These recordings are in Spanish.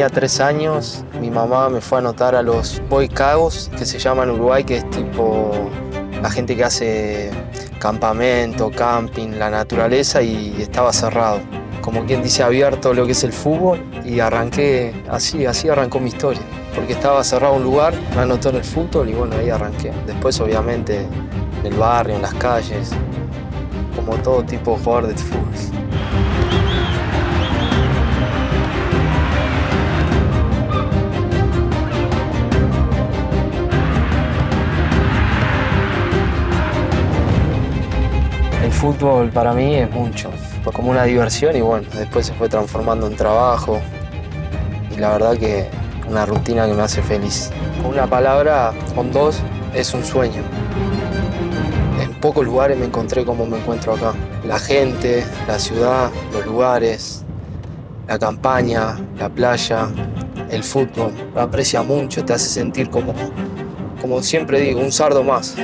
tenía 3 años, mi mamá me fue a anotar a los Boy Scouts, que se llaman en Uruguay, que es tipo la gente que hace campamento, camping, la naturaleza, y estaba cerrado. Como quien dice, abierto lo que es el fútbol, y arranqué así arrancó mi historia. Porque estaba cerrado un lugar, me anotó en el fútbol y bueno, ahí arranqué. Después obviamente en el barrio, en las calles, como todo tipo de jugador de fútbol. El fútbol para mí es mucho, fue como una diversión y bueno, después se fue transformando en trabajo y la verdad que una rutina que me hace feliz. Con una palabra, con 2, es un sueño. En pocos lugares me encontré como me encuentro acá. La gente, la ciudad, los lugares, la campaña, la playa, el fútbol. Lo aprecia mucho, te hace sentir como siempre digo, un sardo más.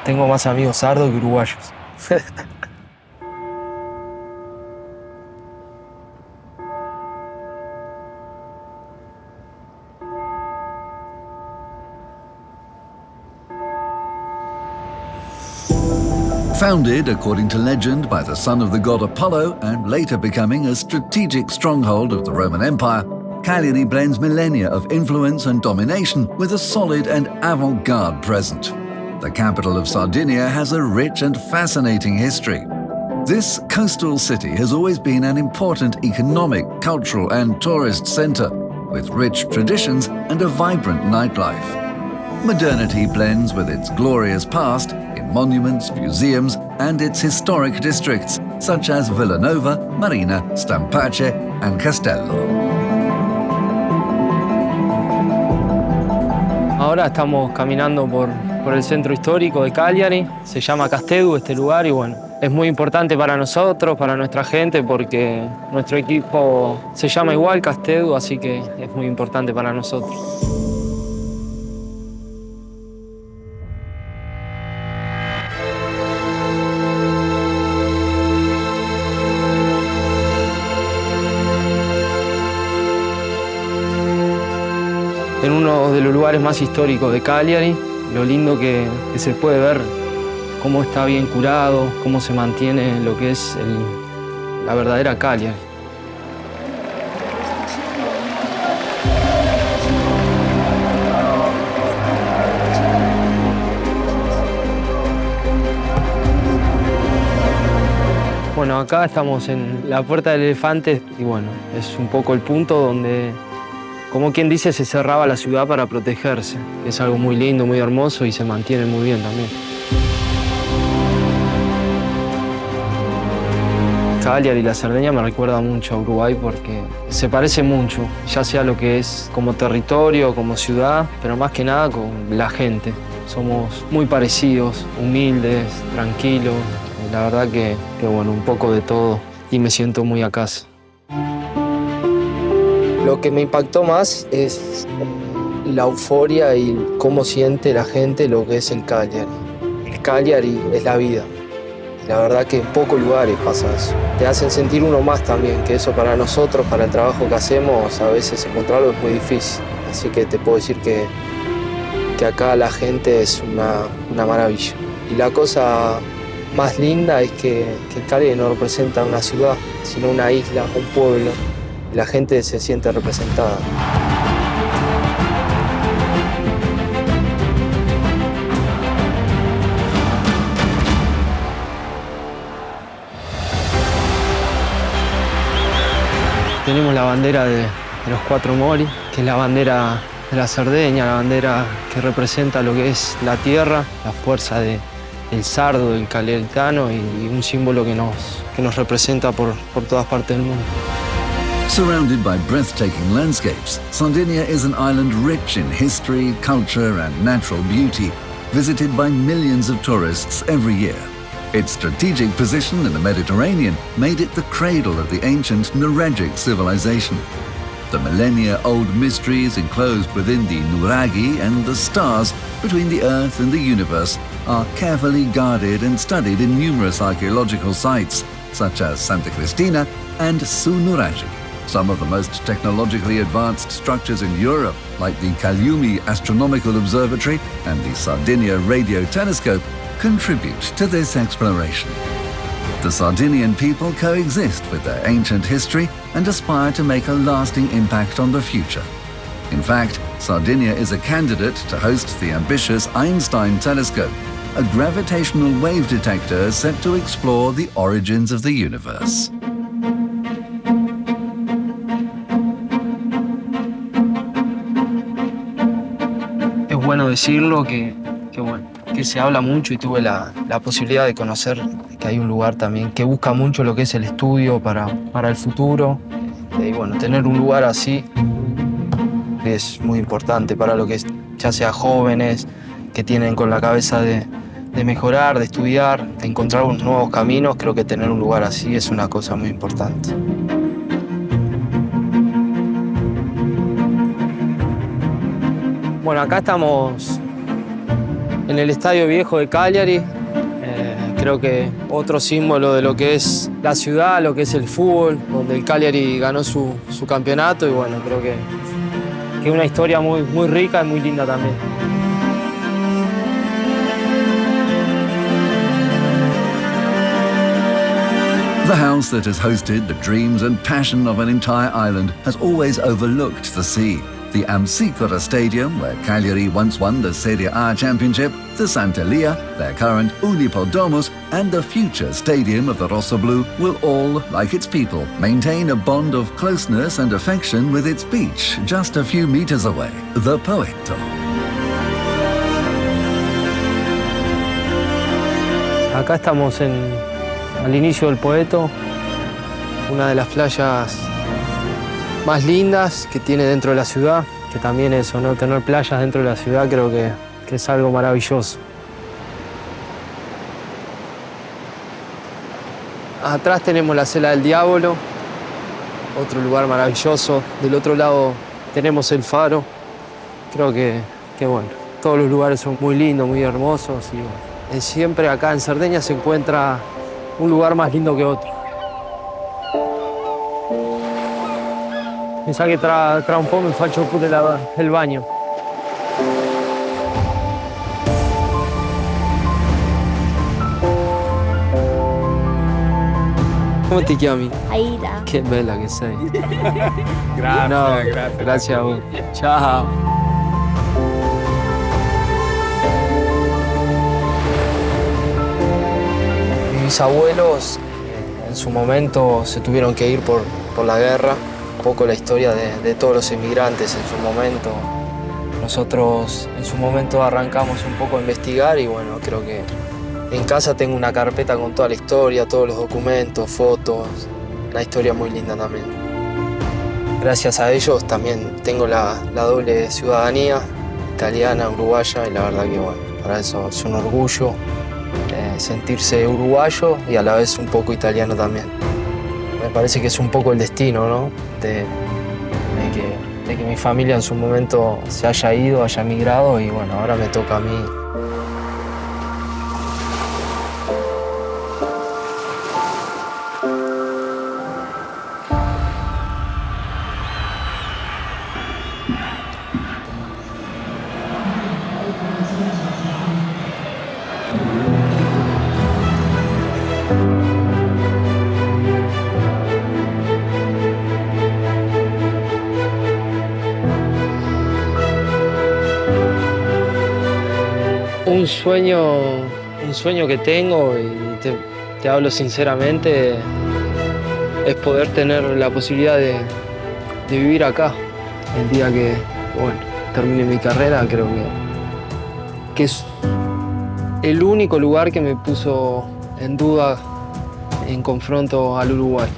Tengo más amigos sardos que uruguayos. Founded, according to legend, by the son of the god Apollo and later becoming a strategic stronghold of the Roman Empire, Cagliari blends millennia of influence and domination with a solid and avant-garde present. The capital of Sardinia has a rich and fascinating history. This coastal city has always been an important economic, cultural and tourist centre, with rich traditions and a vibrant nightlife. Modernity blends with its glorious past in monuments, museums and its historic districts, such as Villanova, Marina, Stampace and Castello. Ahora estamos caminando por el centro histórico de Cagliari, se llama Castedu este lugar y bueno, es muy importante para nosotros, para nuestra gente, porque nuestro equipo se llama igual Castedu, así que es muy importante para nosotros. En uno de los lugares más históricos de Cagliari, lo lindo que se puede ver cómo está bien curado, cómo se mantiene lo que es la verdadera Cagliari. Bueno, acá estamos en la Puerta del Elefante y bueno, es un poco el punto donde, como quien dice, se cerraba la ciudad para protegerse. Es algo muy lindo, muy hermoso y se mantiene muy bien también. Cagliari y la Cerdeña me recuerda mucho a Uruguay porque se parece mucho, ya sea lo que es como territorio, como ciudad, pero más que nada con la gente. Somos muy parecidos, humildes, tranquilos. La verdad que bueno, un poco de todo y me siento muy a casa. Lo que me impactó más es la euforia y cómo siente la gente lo que es el Cagliari. El Cagliari es la vida. La verdad que en pocos lugares pasa eso. Te hacen sentir uno más también, que eso para nosotros, para el trabajo que hacemos, a veces encontrarlo es muy difícil. Así que te puedo decir que acá la gente es una maravilla. Y la cosa más linda es que Cagliari no representa una ciudad, sino una isla, un pueblo. Y la gente se siente representada. Tenemos la bandera de los Cuatro Mori, que es la bandera de la Cerdeña, la bandera que representa lo que es la tierra, la fuerza del sardo, del cagliaritano y un símbolo que nos representa por todas partes del mundo. Surrounded by breathtaking landscapes, Sardinia is an island rich in history, culture and natural beauty, visited by millions of tourists every year. Its strategic position in the Mediterranean made it the cradle of the ancient Nuragic civilization. The millennia-old mysteries enclosed within the Nuragi and the stars between the Earth and the universe are carefully guarded and studied in numerous archaeological sites, such as Santa Cristina and Sunuraji. Some of the most technologically advanced structures in Europe, like the Kaliumi Astronomical Observatory and the Sardinia Radio Telescope, contribute to this exploration. The Sardinian people coexist with their ancient history and aspire to make a lasting impact on the future. In fact, Sardinia is a candidate to host the ambitious Einstein Telescope, a gravitational wave detector set to explore the origins of the universe. Es bueno decirlo que se habla mucho y tuve la posibilidad de conocer que hay un lugar también que busca mucho lo que es el estudio para el futuro. Y bueno, tener un lugar así es muy importante para lo que es, ya sea jóvenes que tienen con la cabeza de mejorar, de estudiar, de encontrar unos nuevos caminos. Creo que tener un lugar así es una cosa muy importante. Bueno, acá estamos en el Estadio Viejo de Cagliari. Creo que otro símbolo de lo que es la ciudad, lo que es el fútbol, donde el Cagliari ganó su campeonato y bueno, creo que es una historia muy rica y muy linda también. The house that has hosted the dreams and passion of an entire island has always overlooked the sea. The Amsicora Stadium, where Cagliari once won the Serie A Championship, the Sant'Elia, their current Unipodomos, and the future stadium of the Rossoblu will all, like its people, maintain a bond of closeness and affection with its beach just a few meters away, the Poetto. Acá estamos al inicio del Poetto, una de las playas más lindas que tiene dentro de la ciudad, que también eso, ¿no? Tener playas dentro de la ciudad creo que es algo maravilloso. Atrás tenemos la Cela del Diablo, otro lugar maravilloso. Del otro lado tenemos el faro. Creo que bueno, todos los lugares son muy lindos, muy hermosos y bueno, siempre acá en Cerdeña se encuentra un lugar más lindo que otro. Mi sa che tra un po' mi faccio pure il bagno. Come ti chiami? Aida. Che bella che sei. Grazie, No, grazie. grazie a voi. Ciao. Mis abuelos en su momento se tuvieron que ir por la guerra. Un poco la historia de todos los inmigrantes en su momento. Nosotros en su momento arrancamos un poco a investigar y bueno, creo que en casa tengo una carpeta con toda la historia, todos los documentos, fotos, una historia muy linda también. Gracias a ellos también tengo la doble ciudadanía, italiana, uruguaya, y la verdad que bueno, para eso es un orgullo sentirse uruguayo y a la vez un poco italiano también. Me parece que es un poco el destino, ¿no? De que mi familia en su momento se haya ido, haya emigrado y bueno, ahora me toca a mí. Un sueño que tengo, y te hablo sinceramente, es poder tener la posibilidad de vivir acá. El día que bueno, termine mi carrera, creo que es el único lugar que me puso en duda en confronto al Uruguay.